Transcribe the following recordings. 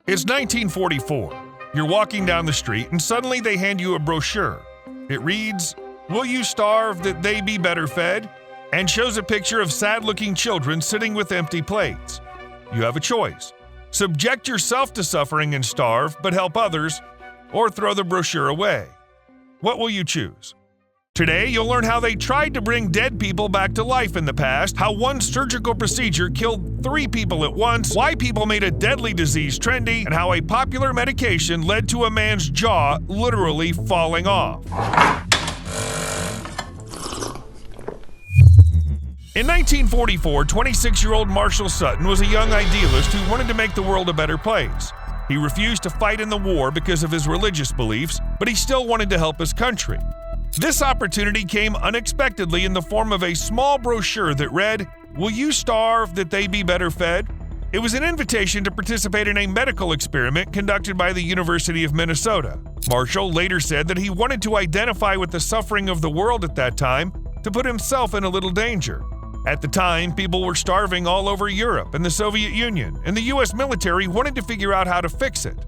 It's 1944. You're walking down the street and suddenly they hand you a brochure. It reads, "Will you starve that they be better fed?" and shows a picture of sad-looking children sitting with empty plates. You have a choice. Subject yourself to suffering and starve, but help others, or throw the brochure away. What will you choose? Today, you'll learn how they tried to bring dead people back to life in the past, how one surgical procedure killed 3 people at once, why people made a deadly disease trendy, and how a popular medication led to a man's jaw literally falling off. In 1944, 26-year-old Marshall Sutton was a young idealist who wanted to make the world a better place. He refused to fight in the war because of his religious beliefs, but he still wanted to help his country. This opportunity came unexpectedly in the form of a small brochure that read, "Will you starve that they be better fed?" It was an invitation to participate in a medical experiment conducted by the University of Minnesota. Marshall later said that he wanted to identify with the suffering of the world at that time to put himself in a little danger. At the time, people were starving all over Europe and the Soviet Union, and the U.S. military wanted to figure out how to fix it.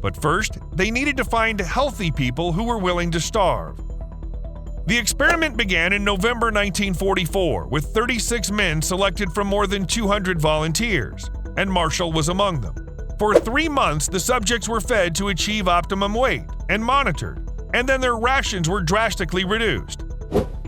But first, they needed to find healthy people who were willing to starve. The experiment began in November 1944 with 36 men selected from more than 200 volunteers, and Marshall was among them. For 3 months, the subjects were fed to achieve optimum weight and monitored, and then their rations were drastically reduced.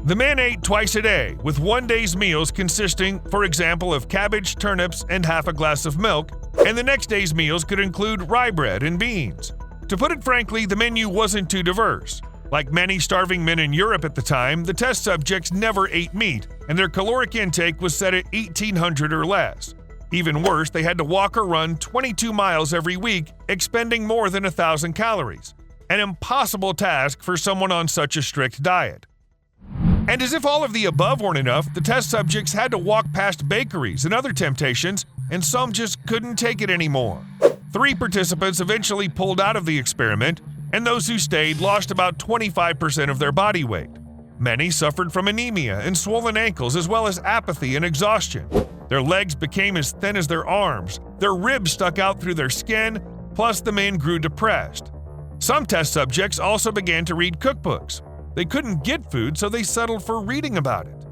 The men ate twice a day, with one day's meals consisting, for example, of cabbage, turnips, and half a glass of milk, and the next day's meals could include rye bread and beans. To put it frankly, the menu wasn't too diverse. Like many starving men in Europe at the time, the test subjects never ate meat, and their caloric intake was set at 1,800 or less. Even worse, they had to walk or run 22 miles every week, expending more than 1,000 calories. An impossible task for someone on such a strict diet. And as if all of the above weren't enough, the test subjects had to walk past bakeries and other temptations, and some just couldn't take it anymore. 3 participants eventually pulled out of the experiment, and those who stayed lost about 25% of their body weight. Many suffered from anemia and swollen ankles, as well as apathy and exhaustion. Their legs became as thin as their arms, their ribs stuck out through their skin, plus the men grew depressed. Some test subjects also began to read cookbooks. They couldn't get food, so they settled for reading about it.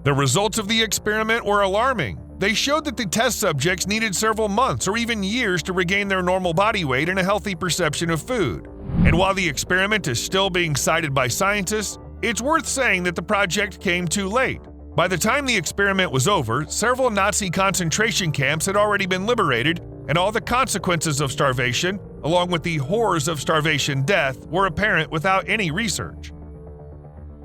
The results of the experiment were alarming. They showed that the test subjects needed several months or even years to regain their normal body weight and a healthy perception of food. And while the experiment is still being cited by scientists, it's worth saying that the project came too late. By the time the experiment was over, several Nazi concentration camps had already been liberated, and all the consequences of starvation, along with the horrors of starvation death, were apparent without any research.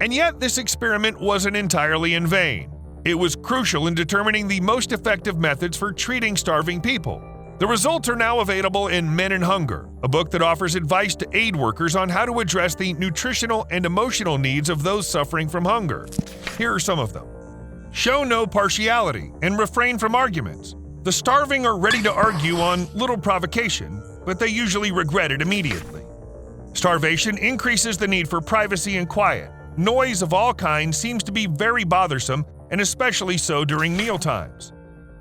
And yet, this experiment wasn't entirely in vain. It was crucial in determining the most effective methods for treating starving people. The results are now available in Men and Hunger, a book that offers advice to aid workers on how to address the nutritional and emotional needs of those suffering from hunger. Here are some of them. Show no partiality and refrain from arguments. The starving are ready to argue on little provocation, but they usually regret it immediately. Starvation increases the need for privacy and quiet. Noise of all kinds seems to be very bothersome, and especially so during mealtimes.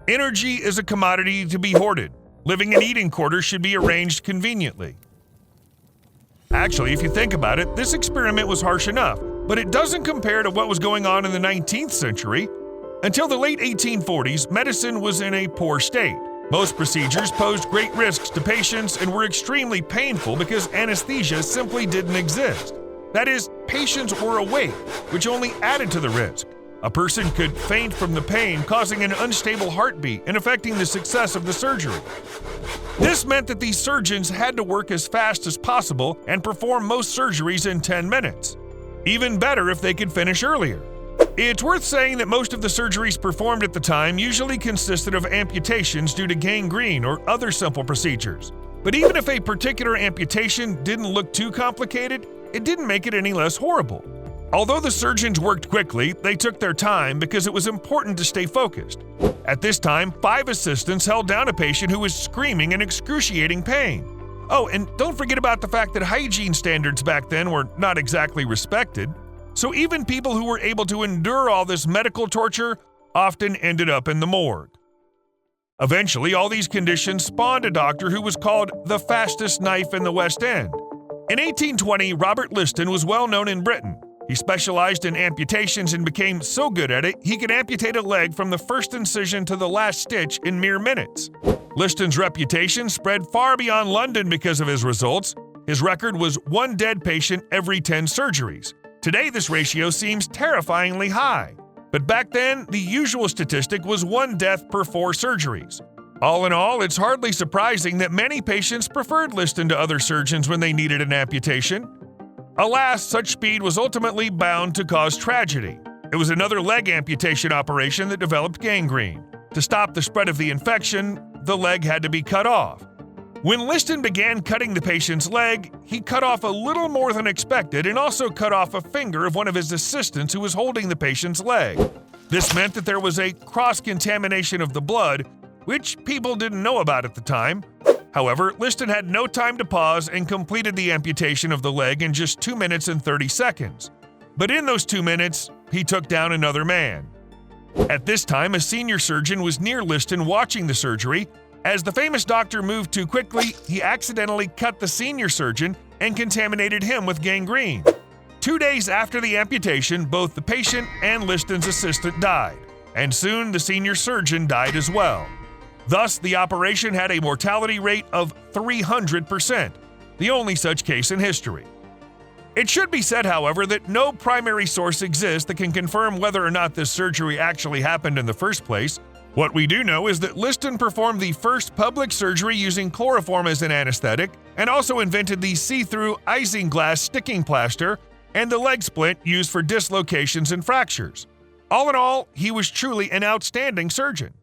Energy is a commodity to be hoarded. Living in eating quarters should be arranged conveniently. Actually, if you think about it, this experiment was harsh enough, but it doesn't compare to what was going on in the 19th century. Until the late 1840s, medicine was in a poor state. Most procedures posed great risks to patients and were extremely painful because anesthesia simply didn't exist. That is, patients were awake, which only added to the risk. A person could faint from the pain, causing an unstable heartbeat and affecting the success of the surgery. This meant that these surgeons had to work as fast as possible and perform most surgeries in 10 minutes. Even better if they could finish earlier. It's worth saying that most of the surgeries performed at the time usually consisted of amputations due to gangrene or other simple procedures. But even if a particular amputation didn't look too complicated, it didn't make it any less horrible. Although the surgeons worked quickly, they took their time because it was important to stay focused. At this time, 5 assistants held down a patient who was screaming in excruciating pain. Oh, and don't forget about the fact that hygiene standards back then were not exactly respected. So even people who were able to endure all this medical torture often ended up in the morgue. Eventually, all these conditions spawned a doctor who was called the fastest knife in the West End. In 1820, Robert Liston was well known in Britain. He specialized in amputations and became so good at it, he could amputate a leg from the first incision to the last stitch in mere minutes. Liston's reputation spread far beyond London because of his results. His record was 1 dead patient every 10 surgeries. Today, this ratio seems terrifyingly high. But back then, the usual statistic was 1 death per 4 surgeries. All in all, it's hardly surprising that many patients preferred Liston to other surgeons when they needed an amputation. Alas, such speed was ultimately bound to cause tragedy. It was another leg amputation operation that developed gangrene. To stop the spread of the infection, the leg had to be cut off. When Liston began cutting the patient's leg, he cut off a little more than expected and also cut off a finger of one of his assistants who was holding the patient's leg. This meant that there was a cross-contamination of the blood, which people didn't know about at the time. However, Liston had no time to pause and completed the amputation of the leg in just 2 minutes and 30 seconds. But in those 2 minutes, he took down another man. At this time, a senior surgeon was near Liston watching the surgery. As the famous doctor moved too quickly, he accidentally cut the senior surgeon and contaminated him with gangrene. 2 days after the amputation, both the patient and Liston's assistant died, and soon the senior surgeon died as well. Thus, the operation had a mortality rate of 300%, the only such case in history. It should be said, however, that no primary source exists that can confirm whether or not this surgery actually happened in the first place. What we do know is that Liston performed the first public surgery using chloroform as an anesthetic and also invented the see-through isinglass sticking plaster and the leg splint used for dislocations and fractures. All in all, he was truly an outstanding surgeon.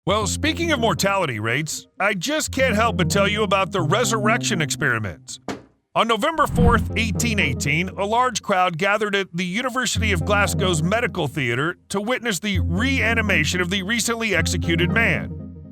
Well, speaking of mortality rates, I just can't help but tell you about the resurrection experiments. On November 4th, 1818, a large crowd gathered at the University of Glasgow's Medical Theatre to witness the reanimation of the recently executed man.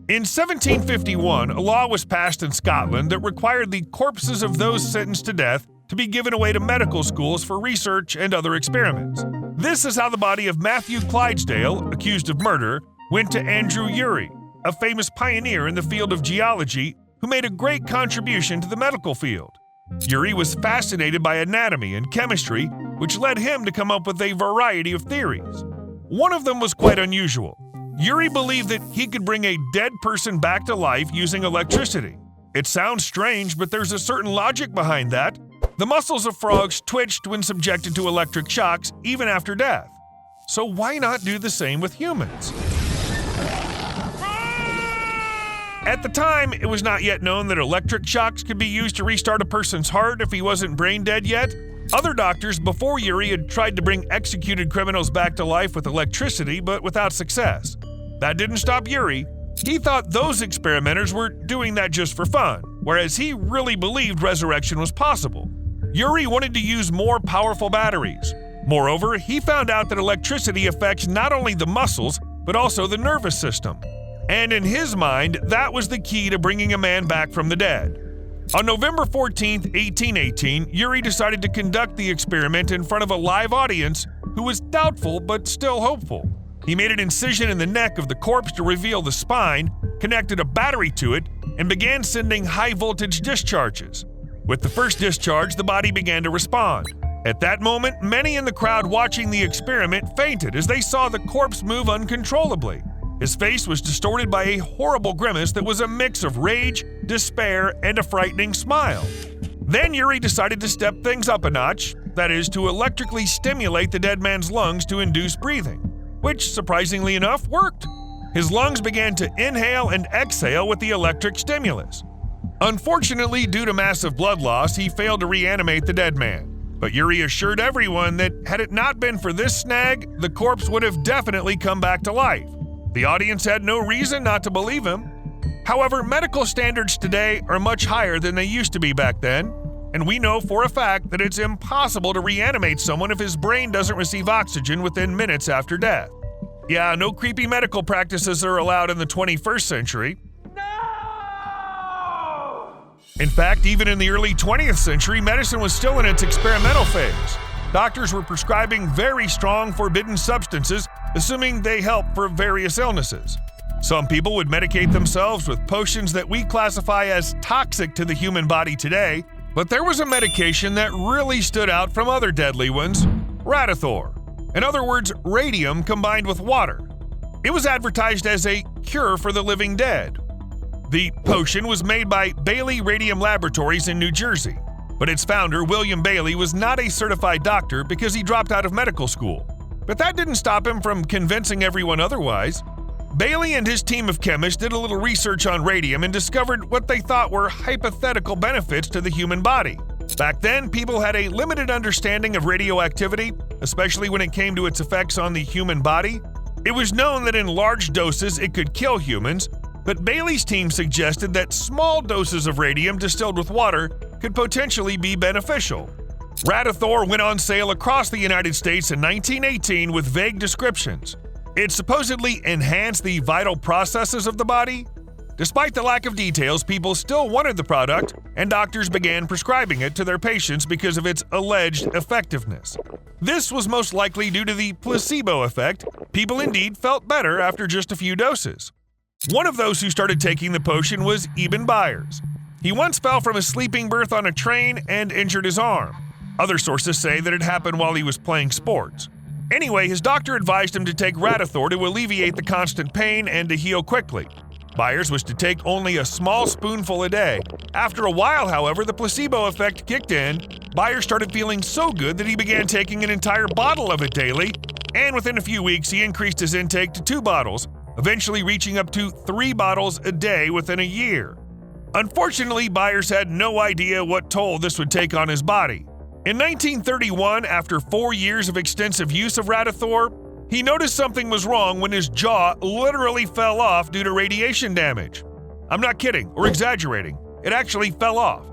In 1751, a law was passed in Scotland that required the corpses of those sentenced to death to be given away to medical schools for research and other experiments. This is how the body of Matthew Clydesdale, accused of murder, went to Andrew Urey, a famous pioneer in the field of geology who made a great contribution to the medical field. Urey was fascinated by anatomy and chemistry, which led him to come up with a variety of theories. One of them was quite unusual. Urey believed that he could bring a dead person back to life using electricity. It sounds strange, but there's a certain logic behind that. The muscles of frogs twitched when subjected to electric shocks, even after death. So why not do the same with humans? At the time, it was not yet known that electric shocks could be used to restart a person's heart if he wasn't brain dead yet. Other doctors before Urey had tried to bring executed criminals back to life with electricity, but without success. That didn't stop Urey. He thought those experimenters were doing that just for fun, whereas he really believed resurrection was possible. Urey wanted to use more powerful batteries. Moreover, he found out that electricity affects not only the muscles, but also the nervous system. And in his mind, that was the key to bringing a man back from the dead. On November 14, 1818, Urey decided to conduct the experiment in front of a live audience who was doubtful but still hopeful. He made an incision in the neck of the corpse to reveal the spine, connected a battery to it, and began sending high-voltage discharges. With the first discharge, the body began to respond. At that moment, many in the crowd watching the experiment fainted as they saw the corpse move uncontrollably. His face was distorted by a horrible grimace that was a mix of rage, despair, and a frightening smile. Then Urey decided to step things up a notch, that is, to electrically stimulate the dead man's lungs to induce breathing, which, surprisingly enough, worked. His lungs began to inhale and exhale with the electric stimulus. Unfortunately, due to massive blood loss, he failed to reanimate the dead man. But Urey assured everyone that had it not been for this snag, the corpse would have definitely come back to life. The audience had no reason not to believe him. However, medical standards today are much higher than they used to be back then, and we know for a fact that it's impossible to reanimate someone if his brain doesn't receive oxygen within minutes after death. Yeah, no creepy medical practices are allowed in the 21st century. In fact, even in the early 20th century, medicine was still in its experimental phase. Doctors were prescribing very strong forbidden substances, assuming they help for various illnesses. Some people would medicate themselves with potions that we classify as toxic to the human body today, but there was a medication that really stood out from other deadly ones: Rattathor. In other words, radium combined with water. It was advertised as a cure for the living dead. The potion was made by Bailey Radium Laboratories in New Jersey, but its founder, William Bailey, was not a certified doctor because he dropped out of medical school. But that didn't stop him from convincing everyone otherwise. Bailey and his team of chemists did a little research on radium and discovered what they thought were hypothetical benefits to the human body. Back then, people had a limited understanding of radioactivity, especially when it came to its effects on the human body. It was known that in large doses it could kill humans, but Bailey's team suggested that small doses of radium distilled with water could potentially be beneficial. Rattathor went on sale across the United States in 1918 with vague descriptions. It supposedly enhanced the vital processes of the body. Despite the lack of details, people still wanted the product, and doctors began prescribing it to their patients because of its alleged effectiveness. This was most likely due to the placebo effect. People indeed felt better after just a few doses. One of those who started taking the potion was Eben Byers. He once fell from a sleeping berth on a train and injured his arm. Other sources say that it happened while he was playing sports. Anyway, his doctor advised him to take Rattathor to alleviate the constant pain and to heal quickly. Byers was to take only a small spoonful a day. After a while, however, the placebo effect kicked in. Byers started feeling so good that he began taking an entire bottle of it daily, and within a few weeks he increased his intake to 2 bottles, eventually reaching up to 3 bottles a day within a year. Unfortunately, Byers had no idea what toll this would take on his body. In 1931, after 4 years of extensive use of Rattathor, he noticed something was wrong when his jaw literally fell off due to radiation damage. I'm not kidding or exaggerating. It actually fell off.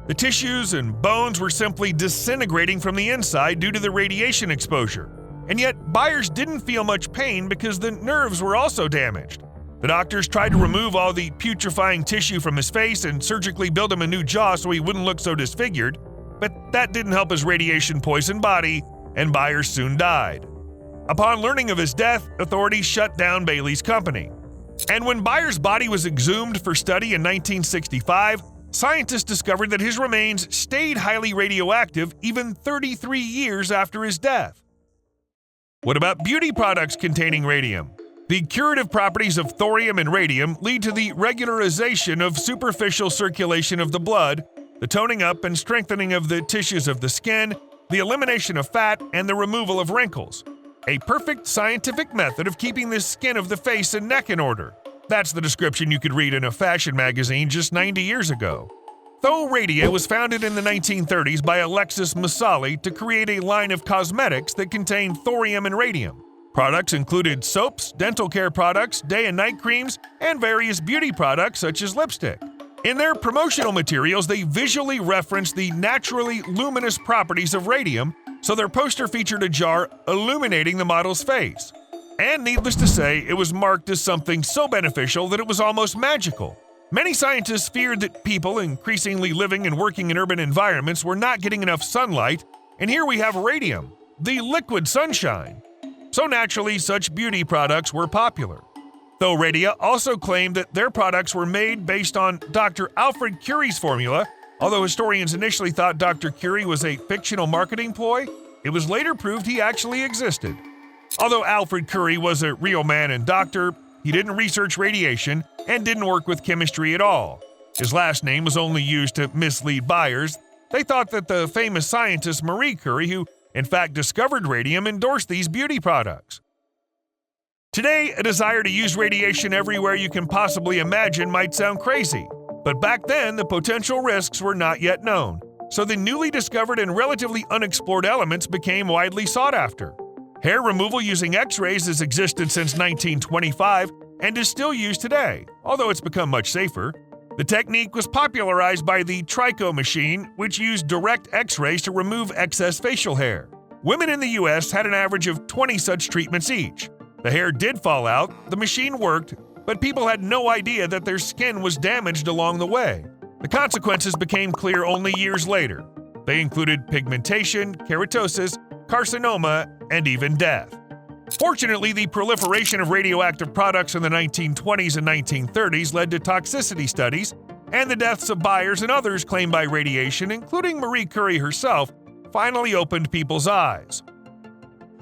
The tissues and bones were simply disintegrating from the inside due to the radiation exposure. And yet, Byers didn't feel much pain because the nerves were also damaged. The doctors tried to remove all the putrefying tissue from his face and surgically build him a new jaw so he wouldn't look so disfigured, but that didn't help his radiation-poisoned body, and Byers soon died. Upon learning of his death, authorities shut down Bailey's company. And when Byers' body was exhumed for study in 1965, scientists discovered that his remains stayed highly radioactive even 33 years after his death. What about beauty products containing radium? The curative properties of thorium and radium lead to the regularization of superficial circulation of the blood, the toning up and strengthening of the tissues of the skin, the elimination of fat, and the removal of wrinkles. A perfect scientific method of keeping the skin of the face and neck in order. That's the description you could read in a fashion magazine just 90 years ago. Thoradia was founded in the 1930s by Alexis Masali to create a line of cosmetics that contained thorium and radium. Products included soaps, dental care products, day and night creams, and various beauty products such as lipstick. In their promotional materials, they visually referenced the naturally luminous properties of radium, so their poster featured a jar illuminating the model's face. And needless to say, it was marked as something so beneficial that it was almost magical. Many scientists feared that people increasingly living and working in urban environments were not getting enough sunlight, and here we have radium, the liquid sunshine. So naturally, such beauty products were popular. Thoradia also claimed that their products were made based on Dr. Alfred Curie's formula. Although historians initially thought Dr. Curie was a fictional marketing ploy, it was later proved he actually existed. Although Alfred Curie was a real man and doctor, he didn't research radiation and didn't work with chemistry at all. His last name was only used to mislead buyers. They thought that the famous scientist Marie Curie, who in fact discovered radium, endorsed these beauty products. Today, a desire to use radiation everywhere you can possibly imagine might sound crazy, but back then the potential risks were not yet known, so the newly discovered and relatively unexplored elements became widely sought after. Hair removal using X-rays has existed since 1925 and is still used today, although it's become much safer. The technique was popularized by the Trico machine, which used direct X-rays to remove excess facial hair. Women in the US had an average of 20 such treatments each. The hair did fall out, the machine worked, but people had no idea that their skin was damaged along the way. The consequences became clear only years later. They included pigmentation, keratosis, carcinoma, and even death. Fortunately, the proliferation of radioactive products in the 1920s and 1930s led to toxicity studies, and the deaths of buyers and others claimed by radiation, including Marie Curie herself, finally opened people's eyes.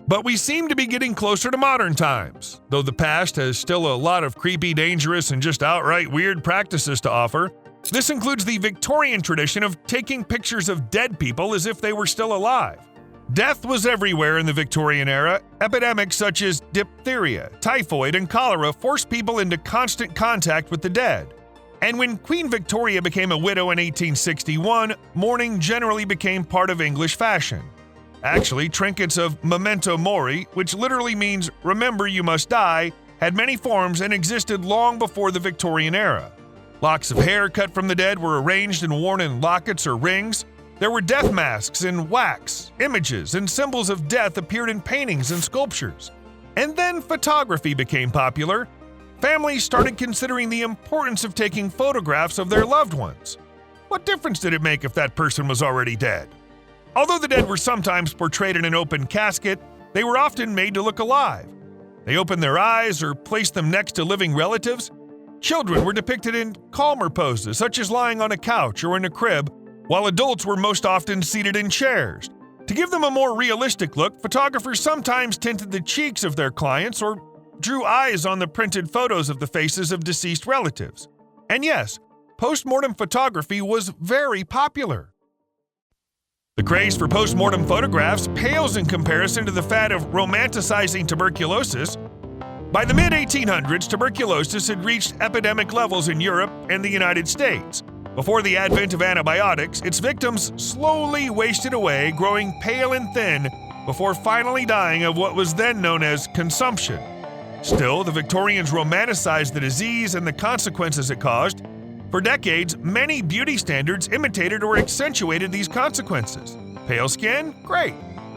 But we seem to be getting closer to modern times, though the past has still a lot of creepy, dangerous, and just outright weird practices to offer. This includes the Victorian tradition of taking pictures of dead people as if they were still alive. Death was everywhere in the Victorian era. Epidemics such as diphtheria, typhoid, and cholera forced people into constant contact with the dead. And when Queen Victoria became a widow in 1861, mourning generally became part of English fashion. Actually, trinkets of memento mori, which literally means remember you must die, had many forms and existed long before the Victorian era. Locks of hair cut from the dead were arranged and worn in lockets or rings. There were death masks in wax. Images and symbols of death appeared in paintings and sculptures. And then photography became popular. Families started considering the importance of taking photographs of their loved ones. What difference did it make if that person was already dead? Although the dead were sometimes portrayed in an open casket, they were often made to look alive. They opened their eyes or placed them next to living relatives. Children were depicted in calmer poses, such as lying on a couch or in a crib, while adults were most often seated in chairs. To give them a more realistic look, photographers sometimes tinted the cheeks of their clients or drew eyes on the printed photos of the faces of deceased relatives. And yes, post-mortem photography was very popular. The craze for post-mortem photographs pales in comparison to the fad of romanticizing tuberculosis. By the mid-1800s, tuberculosis had reached epidemic levels in Europe and the United States. Before the advent of antibiotics, its victims slowly wasted away, growing pale and thin, before finally dying of what was then known as consumption. Still, the Victorians romanticized the disease and the consequences it caused. For decades, many beauty standards imitated or accentuated these consequences. Pale skin? Great.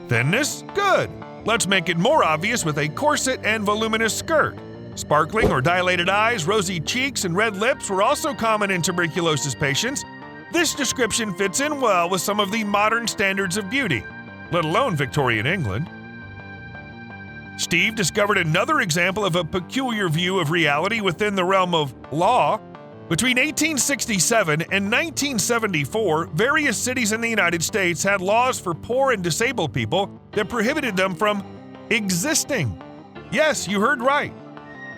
Thinness? Good. Let's make it more obvious with a corset and voluminous skirt. Sparkling or dilated eyes, rosy cheeks, and red lips were also common in tuberculosis patients. This description fits in well with some of the modern standards of beauty, let alone Victorian England. Steve discovered another example of a peculiar view of reality within the realm of law. Between 1867 and 1974, various cities in the United States had laws for poor and disabled people that prohibited them from existing. Yes, you heard right.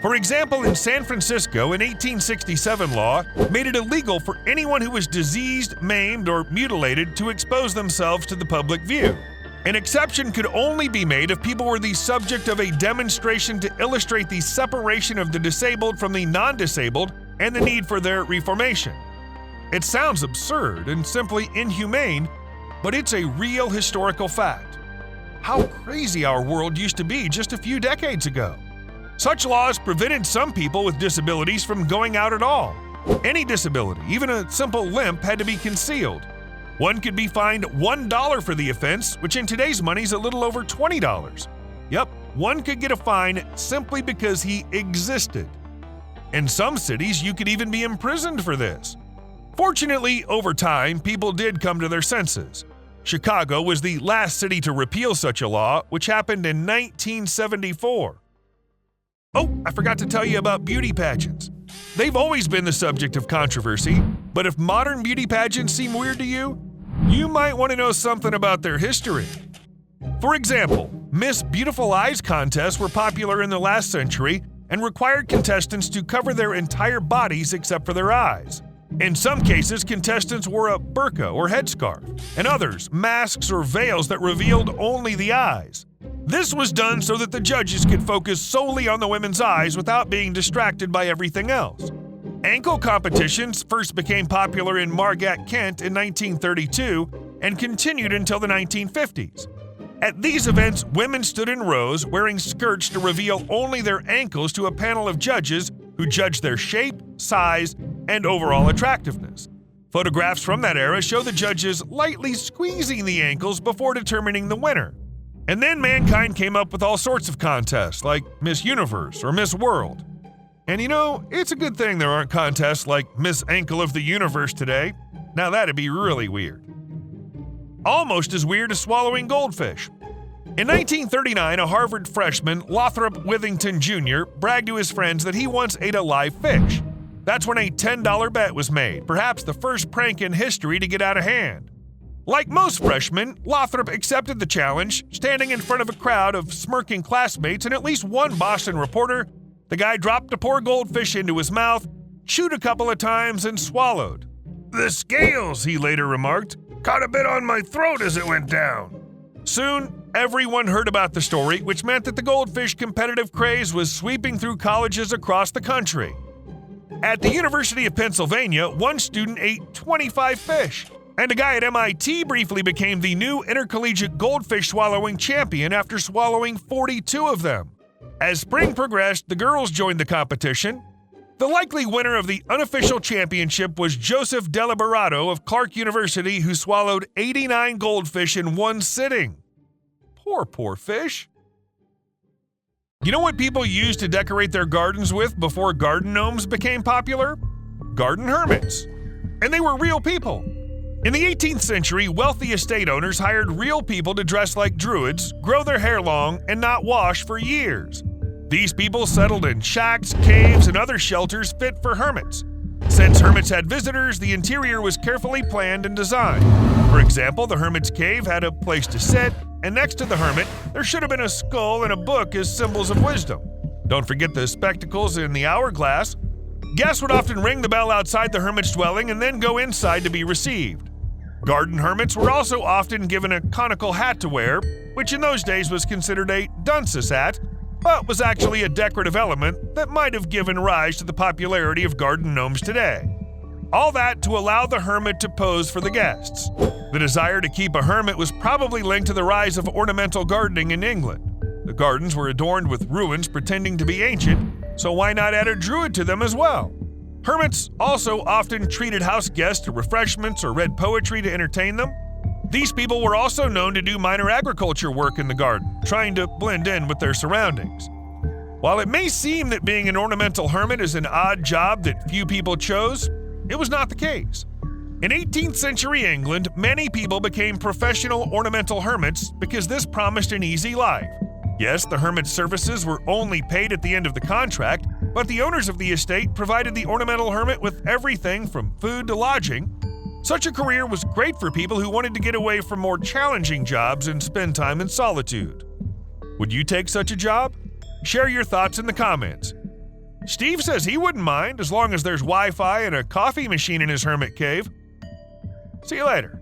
For example, in San Francisco, an 1867 law made it illegal for anyone who was diseased, maimed, or mutilated to expose themselves to the public view. An exception could only be made if people were the subject of a demonstration to illustrate the separation of the disabled from the non-disabled and the need for their reformation. It sounds absurd and simply inhumane, but it's a real historical fact. How crazy our world used to be just a few decades ago. Such laws prevented some people with disabilities from going out at all. Any disability, even a simple limp, had to be concealed. One could be fined $1 for the offense, which in today's money is a little over $20. Yep, one could get a fine simply because he existed. In some cities, you could even be imprisoned for this. Fortunately, over time, people did come to their senses. Chicago was the last city to repeal such a law, which happened in 1974. Oh, I forgot to tell you about beauty pageants. They've always been the subject of controversy, but if modern beauty pageants seem weird to you, you might want to know something about their history. For example, Miss Beautiful Eyes contests were popular in the last century and required contestants to cover their entire bodies except for their eyes. In some cases, contestants wore a burqa or headscarf, and others, masks or veils that revealed only the eyes. This was done so that the judges could focus solely on the women's eyes without being distracted by everything else. Ankle competitions first became popular in Margat, Kent in 1932 and continued until the 1950s. At these events, women stood in rows wearing skirts to reveal only their ankles to a panel of judges who judged their shape, size, and overall attractiveness. Photographs from that era show the judges lightly squeezing the ankles before determining the winner. And then mankind came up with all sorts of contests like Miss Universe or Miss World. And you know, it's a good thing there aren't contests like Miss Ankle of the Universe today. Now that'd be really weird. Almost as weird as swallowing goldfish. In 1939, a Harvard freshman, Lothrop Withington Jr., bragged to his friends that he once ate a live fish. That's when a $10 bet was made, perhaps the first prank in history to get out of hand. Like most freshmen, Lothrop accepted the challenge, standing in front of a crowd of smirking classmates and at least one Boston reporter. The guy dropped a poor goldfish into his mouth, chewed a couple of times, and swallowed. "The scales," he later remarked, "caught a bit on my throat as it went down." Soon, everyone heard about the story, which meant that the goldfish competitive craze was sweeping through colleges across the country. At the University of Pennsylvania, one student ate 25 fish, and a guy at MIT briefly became the new intercollegiate goldfish swallowing champion after swallowing 42 of them. As spring progressed, the girls joined the competition. The likely winner of the unofficial championship was Joseph Deliberato of Clark University, who swallowed 89 goldfish in one sitting. Poor fish. You know what people used to decorate their gardens with before garden gnomes became popular? Garden hermits. And they were real people. In the 18th century, wealthy estate owners hired real people to dress like druids, grow their hair long, and not wash for years. These people settled in shacks, caves, and other shelters fit for hermits. Since hermits had visitors, the interior was carefully planned and designed. For example, the hermit's cave had a place to sit, and next to the hermit, there should have been a skull and a book as symbols of wisdom. Don't forget the spectacles and the hourglass. Guests would often ring the bell outside the hermit's dwelling and then go inside to be received. Garden hermits were also often given a conical hat to wear, which in those days was considered a dunce's hat, but was actually a decorative element that might have given rise to the popularity of garden gnomes today. All that to allow the hermit to pose for the guests. The desire to keep a hermit was probably linked to the rise of ornamental gardening in England. The gardens were adorned with ruins pretending to be ancient, so why not add a druid to them as well? Hermits also often treated house guests to refreshments or read poetry to entertain them. These people were also known to do minor agriculture work in the garden, trying to blend in with their surroundings. While it may seem that being an ornamental hermit is an odd job that few people chose, it was not the case. In 18th century England, many people became professional ornamental hermits because this promised an easy life. Yes, the hermit's services were only paid at the end of the contract, but the owners of the estate provided the ornamental hermit with everything from food to lodging. Such a career was great for people who wanted to get away from more challenging jobs and spend time in solitude. Would you take such a job? Share your thoughts in the comments. Steve says he wouldn't mind as long as there's Wi-Fi and a coffee machine in his hermit cave. See you later.